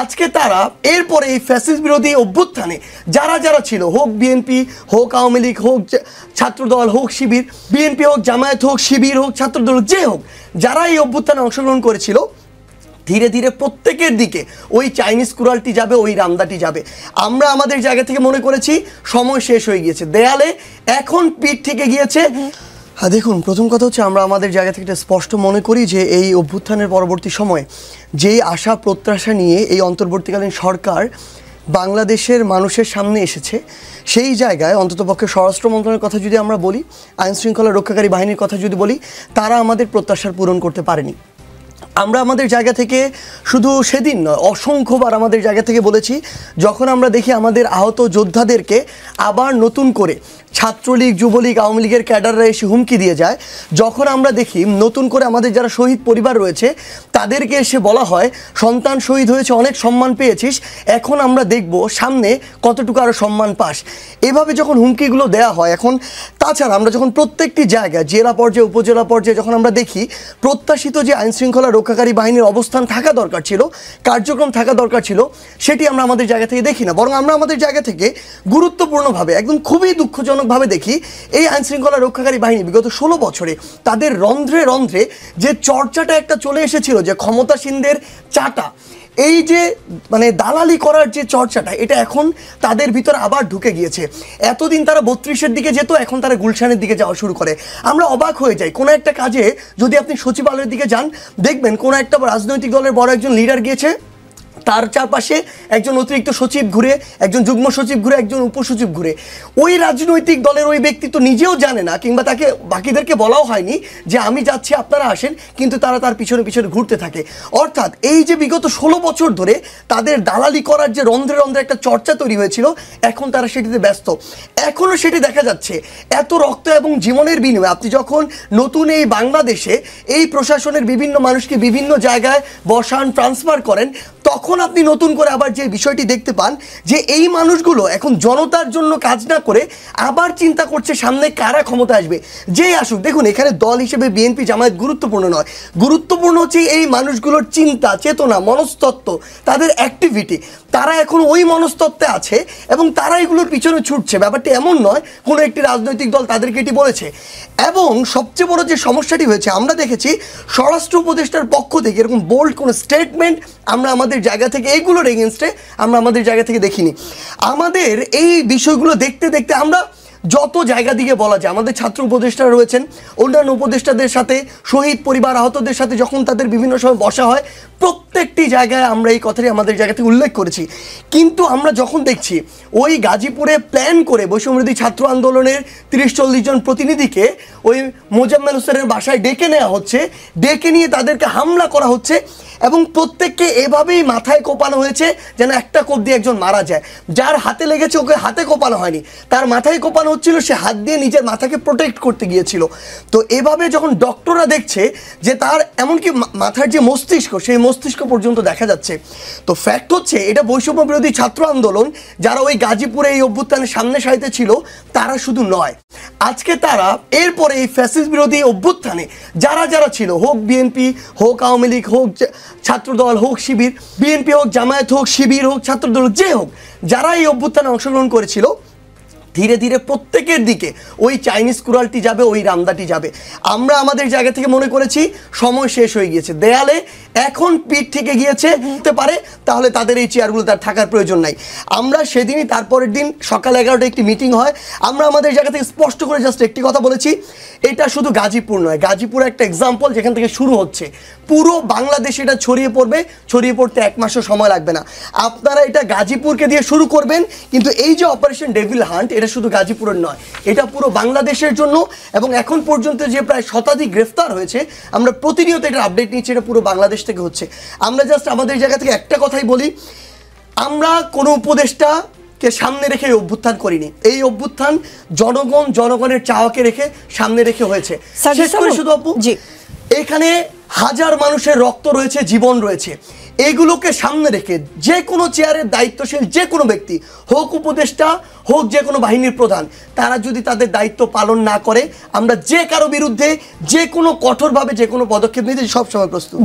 আজকে তারা এরপরে এই ফ্যাসিস্ট বিরোধী অভ্যুত্থানে যারা যারা ছিল, হোক বিএনপি, হোক আওয়ামী লীগ, হোক ছাত্রদল, হোক শিবির, বিএনপি হোক, জামায়াত হোক, শিবির হোক, ছাত্রদল, যে হোক, যারা এই অভ্যুত্থানে অংশগ্রহণ করেছিল, ধীরে ধীরে প্রত্যেকের দিকে ওই চাইনিজ কুড়ালটি যাবে, ওই রামদাটি যাবে। আমরা আমাদের জায়গা থেকে মনে করেছি সময় শেষ হয়ে গিয়েছে, দেয়ালে এখন পিঠ থেকে গিয়েছে। দেখুন, প্রথম কথা হচ্ছে আমরা আমাদের জায়গা থেকে স্পষ্ট মনে করি যে এই অভ্যুত্থানের পরবর্তী সময়ে যেই আশা প্রত্যাশা নিয়ে এই অন্তর্বর্তীকালীন সরকার বাংলাদেশের মানুষের সামনে এসেছে, সেই জায়গায় অন্ততপক্ষে স্বরাষ্ট্র মন্ত্রণালয়ের কথা যদি আমরা বলি, আইনশৃঙ্খলা রক্ষাকারী বাহিনীর কথা যদি বলি, তারা আমাদের প্রত্যাশার পূরণ করতে পারেনি। আমরা আমাদের জায়গা থেকে শুধু সেদিন নয়, অসংখ্যবার আমাদের জায়গা থেকে বলেছি, যখন আমরা দেখি আমাদের আহত যোদ্ধাদেরকে আবার নতুন করে ছাত্রলীগ, যুবলীগ, আওয়ামী লীগের ক্যাডাররা এসে হুমকি দিয়ে যায়, যখন আমরা দেখি নতুন করে আমাদের যারা শহীদ পরিবার রয়েছে তাদেরকে এসে বলা হয় সন্তান শহীদ হয়েছে, অনেক সম্মান পেয়েছিস, এখন আমরা দেখব সামনে কতটুকু আরও সম্মান পাস, এভাবে যখন হুমকিগুলো দেওয়া হয়, এখন তাছাড়া আমরা যখন প্রত্যেকটি জায়গায় জেলা পর্যায়ে, উপজেলা পর্যায়ে যখন আমরা দেখি প্রত্যাশিত যে আইনশৃঙ্খলা রক্ষাকারী বাহিনীর অবস্থান থাকা দরকার ছিল, কার্যক্রম থাকা দরকার ছিল, সেটি আমরা আমাদের জায়গা থেকে দেখি না, বরং আমরা আমাদের জায়গা থেকে গুরুত্বপূর্ণভাবে, একদম খুবই দুঃখজনকভাবে দেখি এই আইনশৃঙ্খলা রক্ষাকারী বাহিনী বিগত 16 বছরে তাদের রন্ধ্রে রন্ধ্রে যে চর্চাটা একটা চলে এসেছিল, যে ক্ষমতাসীনদের চাটা, এই যে মানে দালালি করার যে চর্চাটা, এটা এখন তাদের ভিতর আবার ঢুকে গিয়েছে। এতদিন তারা 32-এর দিকে যেত, এখন তারা গুলশানের দিকে যাওয়া শুরু করে। আমরা অবাক হয়ে যাই, কোনো একটা কাজে যদি আপনি সচিবালয়ের দিকে যান, দেখবেন কোনো একটা রাজনৈতিক দলের বড় একজন লিডার গিয়েছে, তার চারপাশে একজন অতিরিক্ত সচিব ঘুরে, একজন যুগ্ম সচিব ঘুরে, একজন উপসচিব ঘুরে। ওই রাজনৈতিক দলের ওই ব্যক্তি তো নিজেও জানে না, কিংবা তাকে বাকিদেরকে বলাও হয়নি যে আমি যাচ্ছি, আপনারা আসেন, কিন্তু তারা তার পিছনে পিছনে ঘুরতে থাকে। অর্থাৎ এই যে বিগত 16 বছর ধরে তাদের দালালি করার যে রন্ধ্রে রন্ধ্রে একটা চর্চা তৈরি হয়েছিল, এখন তারা সেটিতে ব্যস্ত। এখনও সেটি দেখা যাচ্ছে। এত রক্ত এবং জীবনের বিনিময়ে আপনি যখন নতুন এই বাংলাদেশে এই প্রশাসনের বিভিন্ন মানুষকে বিভিন্ন জায়গায় বসান, ট্রান্সফার করেন, তখন আপনি নতুন করে আবার যে বিষয়টি দেখতে পান যে এই মানুষগুলো এখন জনতার জন্য কাজ না করে আবার চিন্তা করছে সামনে কারা ক্ষমতা আসবে, যেই আসুক। দেখুন, এখানে দল হিসেবে বিএনপি, জামায়াত গুরুত্বপূর্ণ নয়, গুরুত্বপূর্ণ হচ্ছে এই মানুষগুলোর চিন্তা, চেতনা, মনস্তত্ত্ব, তাদের অ্যাক্টিভিটি। তারা এখন ওই মনস্তত্ত্বে আছে এবং তারা এগুলোর পিছনে ছুটছে। ব্যাপারটি এমন নয় কোনো একটি রাজনৈতিক দল তাদেরকে এটি বলেছে। এবং সবচেয়ে বড় যে সমস্যাটি হয়েছে, আমরা দেখেছি স্বরাষ্ট্র উপদেষ্টার পক্ষ থেকে এরকম বোল্ড কোনো স্টেটমেন্ট আমরা আমাদের জায়গা থেকে এইগুলোর এগেনস্টে আমরা আমাদের জায়গা থেকে দেখিনি। আমাদের এই বিষয়গুলো দেখতে দেখতে আমরা যত জায়গা দিকে বলা যায়, আমাদের ছাত্র উপদেষ্টারা রয়েছেন, অন্যান্য উপদেষ্টাদের সাথে, শহীদ পরিবার, আহতদের সাথে যখন তাদের বিভিন্ন সময় বসা হয়, প্রত্যেকটি জায়গায় আমরা এই কথাটি আমাদের জায়গা থেকে উল্লেখ করেছি। কিন্তু আমরা যখন দেখছি ওই গাজীপুরে প্ল্যান করে বৈষম্যবিরোধী ছাত্র আন্দোলনের 30-40 জন প্রতিনিধিকে ওই মোজাম্মেল হোসেনের বাসায় ডেকে নেওয়া হচ্ছে, ডেকে নিয়ে তাদেরকে হামলা করা হচ্ছে, এবং প্রত্যেককে এভাবেই মাথায় কোপানো হয়েছে যেন একটা কোপ দিয়ে একজন মারা যায়। যার হাতে লেগেছে ওকে হাতে কোপানো হয়নি, তার মাথায় কোপানো হচ্ছিল, সে হাত দিয়ে নিজের মাথাকে প্রোটেক্ট করতে গিয়েছিল। তো এভাবে যখন ডক্টররা দেখছে যে তার এমনকি মাথার যে মস্তিষ্ক, সেই মস্তিষ্ক পর্যন্ত দেখা যাচ্ছে, তো ফ্যাক্ট হচ্ছে এটা বৈষম্য বিরোধী ছাত্র আন্দোলন যারা ওই গাজীপুরে এই অভ্যুত্থানের সামনে সারিতে ছিল, তারা শুধু নয়, আজকে তারা এরপরে এই ফ্যাসিস্ট বিরোধী অভ্যুত্থানে যারা যারা ছিল, হোক বিএনপি, হোক আওয়ামী লীগ, হোক ছাত্রদল, হোক শিবির, বিএনপি হোক, জামায়াত হোক, শিবির হোক, ছাত্রদল, যে হোক, যারা এই অভ্যুত্থানে অংশগ্রহণ করেছিল, ধীরে ধীরে প্রত্যেকের দিকে ওই চাইনিজ কুড়ালটি যাবে, ওই রামদাটি যাবে। আমরা আমাদের জায়গা থেকে মনে করেছি সময় শেষ হয়ে গিয়েছে, দেয়ালে এখন পিঠ থেকে গিয়েছে, হতে পারে তাহলে তাদের এই চেয়ারগুলো তার থাকার প্রয়োজন নাই। আমরা সেদিনই, তারপরের দিন সকাল 11টায় একটি মিটিং হয়, আমরা আমাদের জায়গা থেকে স্পষ্ট করে জাস্ট একটি কথা বলেছি, এটা শুধু গাজীপুর নয়, গাজীপুর একটা এক্সাম্পল যেখান থেকে শুরু হচ্ছে, পুরো বাংলাদেশে এটা ছড়িয়ে পড়বে, ছড়িয়ে পড়তে 1 মাসও সময় লাগবে না। আপনারা এটা গাজীপুরকে দিয়ে শুরু করবেন, কিন্তু এই যে অপারেশন ডেভিল হান্ট, এটা শুধু গাজীপুরের নয়, এটা পুরো বাংলাদেশের জন্য। এবং এখন পর্যন্ত যে প্রায় শতাধিক গ্রেফতার হয়েছে, আমরা প্রতিনিয়ত এটার আপডেট নিচ্ছি, এটা পুরো বাংলাদেশ থেকে হচ্ছে। আমরা জাস্ট আমাদের জায়গা থেকে একটা কথাই বলি, আমরা কোনো উপদেষ্টাকে সামনে রেখে এই অভ্যুত্থান করিনি, এই অভ্যুত্থান জনগণের চাওয়াকে রেখে সামনে রেখে হয়েছে। শেষ করে শুধু আপু, এখানে হাজার মানুষের রক্ত রয়েছে, জীবন রয়েছে, এইগুলোকে সামনে রেখে যে কোনো চেয়ারের দায়িত্বশীল যে কোনো ব্যক্তি, হোক উপদেষ্টা, হোক যে কোনো বাহিনীর প্রধান, তারা যদি তাদের দায়িত্ব পালন না করে, আমরা যে কারো বিরুদ্ধে যে কোনো কঠোরভাবে যে কোনো পদক্ষেপ নিতে সবসময় প্রস্তুত।